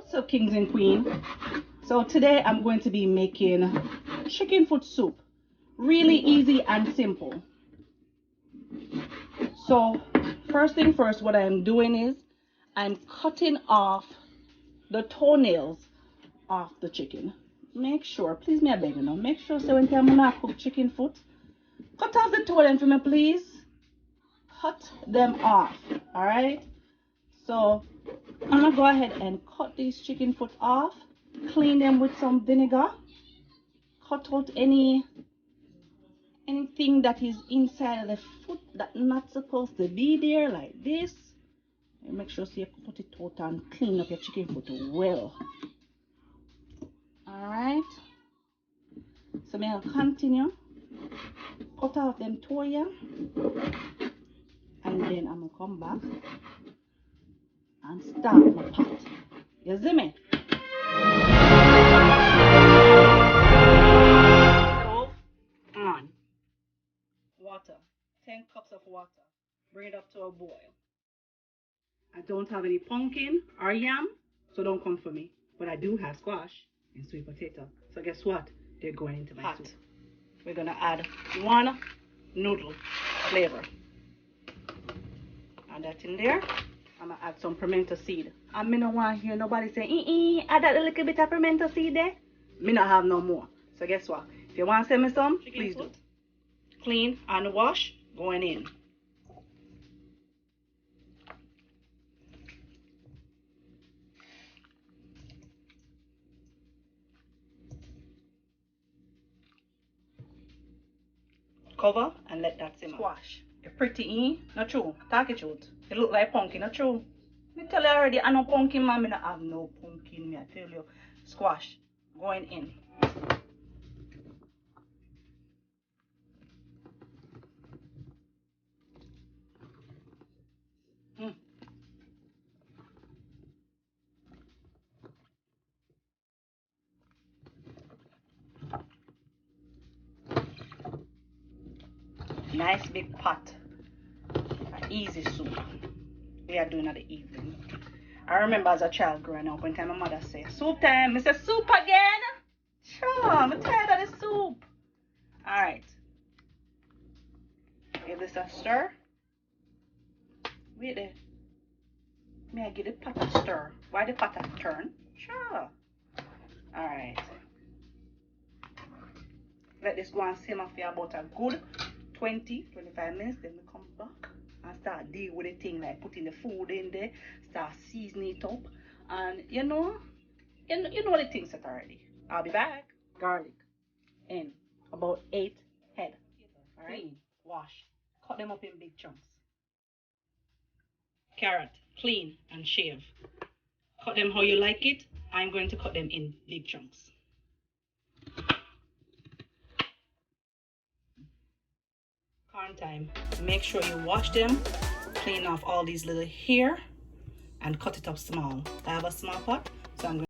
What's up, kings and queens? So today I'm going to be making chicken foot soup. Really easy and simple. So first thing first, what I'm doing is I'm cutting off the toenails off the chicken. Make sure, please me I beg you now, make sure so when I'm gonna cook chicken foot, cut off the toenails for me, please. Cut them off. Alright? So I'm gonna go ahead and cut these chicken foot off, clean them with some vinegar, cut out anything that is inside of the foot that's not supposed to be there, like this. And make sure so you cut it out and clean up your chicken foot well. Alright, so I'll continue cut out them toe here, and then I'm gonna come back and start my pot. You see me? Stove on. Water, 10 cups of water. Bring it up to a boil. I don't have any pumpkin or yam, so don't come for me. But I do have squash and sweet potato. So guess what? They're going into my pot. Soup. We're gonna add 1 noodle flavor. Add that in there. I'm gonna add some pimento seed. And me don't want to hear nobody say, add that a little bit of pimento seed there. Me not have no more. So guess what? If you want to send me some, please do. Clean and wash, going in. Cover and let that simmer. Squash. You're pretty, not true. Talk it truth. It look like pumpkin, not true. Me tell you already, I know pumpkin, man. Me not have no pumpkin, me I tell you. Squash. Going in. Nice big pot. An easy soup. We are doing at the evening. I remember as a child growing up, one time my mother said, soup time. I said, soup again? Sure, I'm tired of the soup. Alright. Give this a stir. Wait there. May I give the pot a stir? Why the pot a turn? Sure. Alright. Let this go and simmer for about a good 20-25 minutes. Then we come back and start deal with the thing, like putting the food in there, start seasoning it up, and you know the things set already. I'll be back. Garlic in about 8 head. Alright. Clean, wash, cut them up in big chunks. Carrot, clean and shave. Cut them how you like it. I'm going to cut them in big chunks. Corn time. Make sure you wash them, clean off all these little hair, and cut it up small. I have a small pot, so I'm going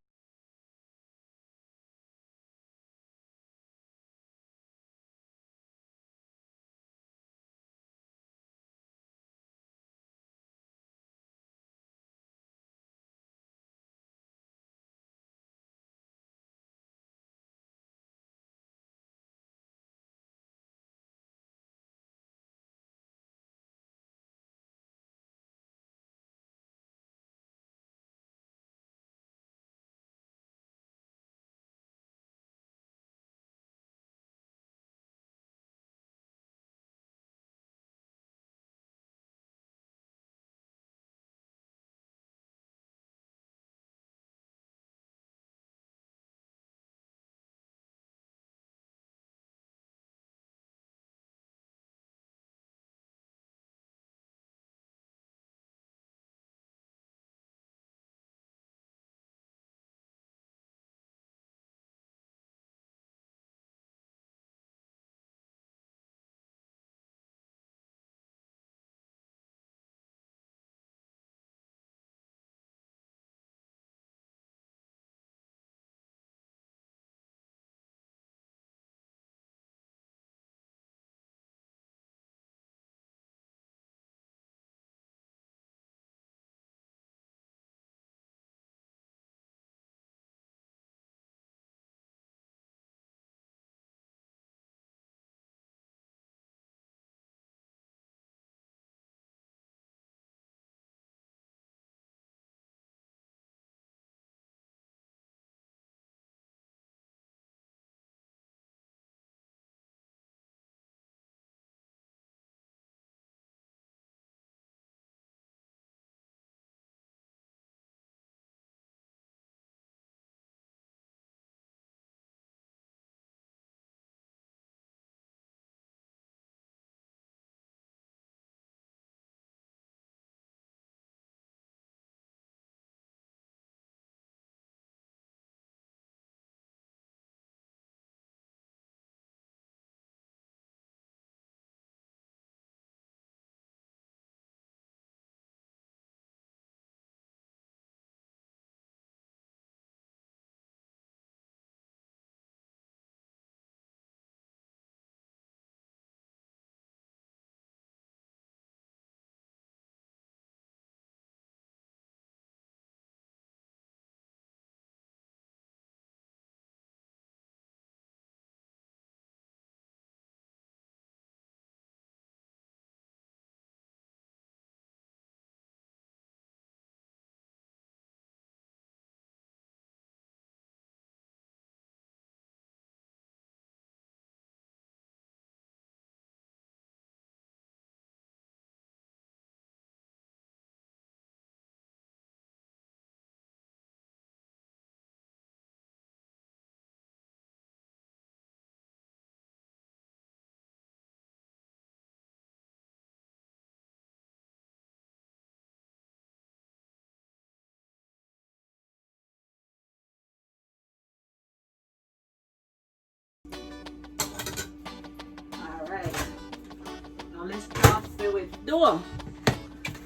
go.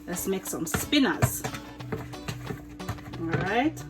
Let's make some spinners. All right.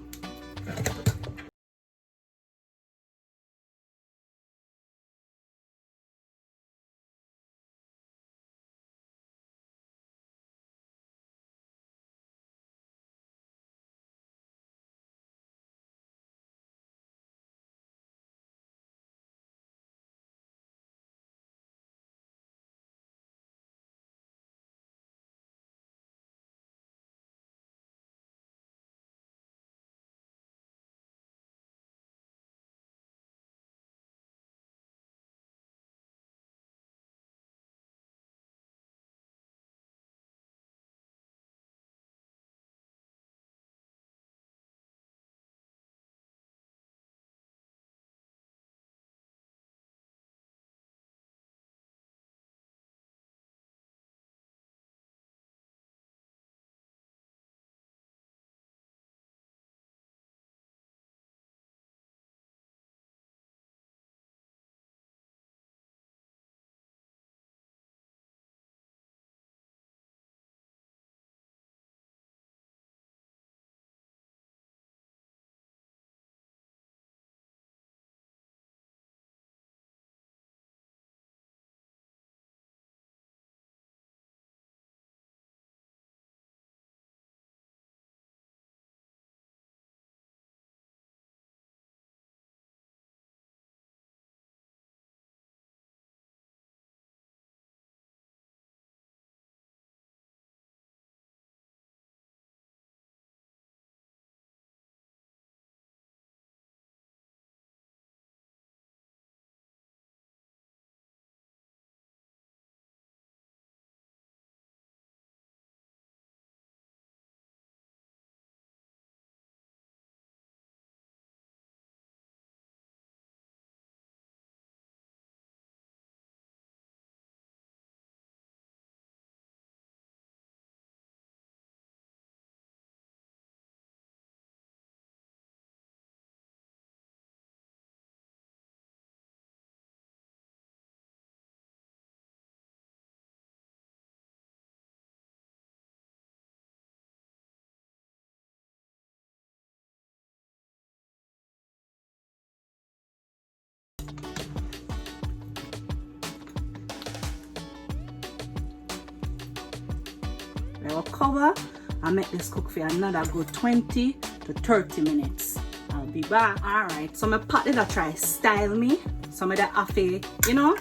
I will cover and make this cook for another good 20 to 30 minutes. I'll be back. Alright, so my pot did I try style me. Some of that have to, you know,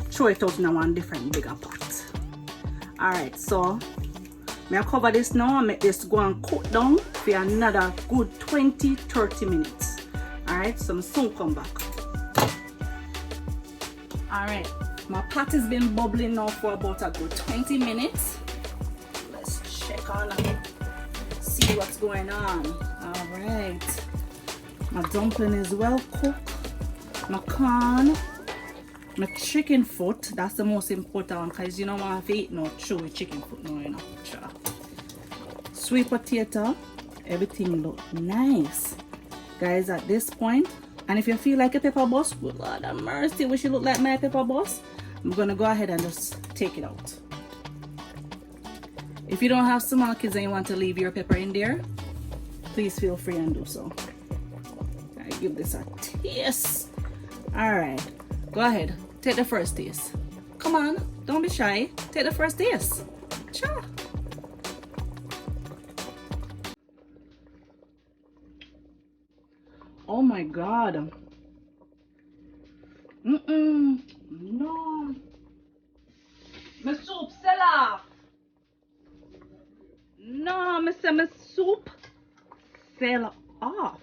throw it out in one different bigger pot. Alright, so I'll cover this now and make this go and cook down for another good 20-30 minutes. Alright, so I'm soon come back. Alright, my pot has been bubbling now for about a good 20 minutes. Let's check on it, see what's going on. Alright, my dumpling is well cooked. My corn, my chicken foot, that's the most important one because you don't want to eat no chewy chicken foot no, you know. Sure. Sweet potato, everything look nice. Guys, at this point, and if you feel like a pepper boss, good Lord have mercy, we should look like my pepper boss. I'm gonna go ahead and just take it out. If you don't have small kids and you want to leave your pepper in there, please feel free and do so. I give this a taste. Alright, go ahead, take the first taste. Come on, don't be shy, take the first taste. Sure. Oh my god. No. My soup sell off. No, my soup fell off.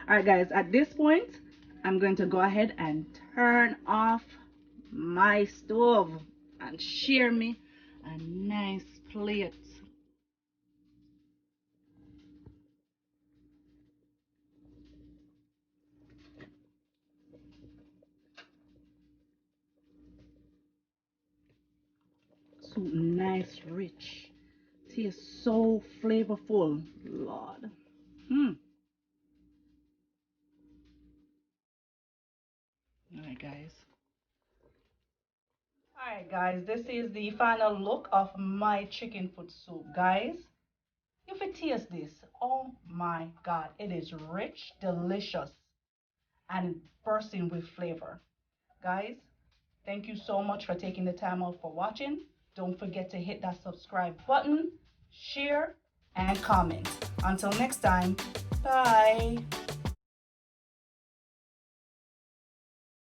Alright guys, at this point, I'm going to go ahead and turn off my stove and share me a nice plate. So nice, rich. Tastes so flavorful, Lord. Alright guys. Alright guys, this is the final look of my chicken foot soup. Guys, if you taste this, oh my god, it is rich, delicious, and bursting with flavor. Guys, thank you so much for taking the time out for watching. Don't forget to hit that subscribe button, share, and comment. Until next time, bye.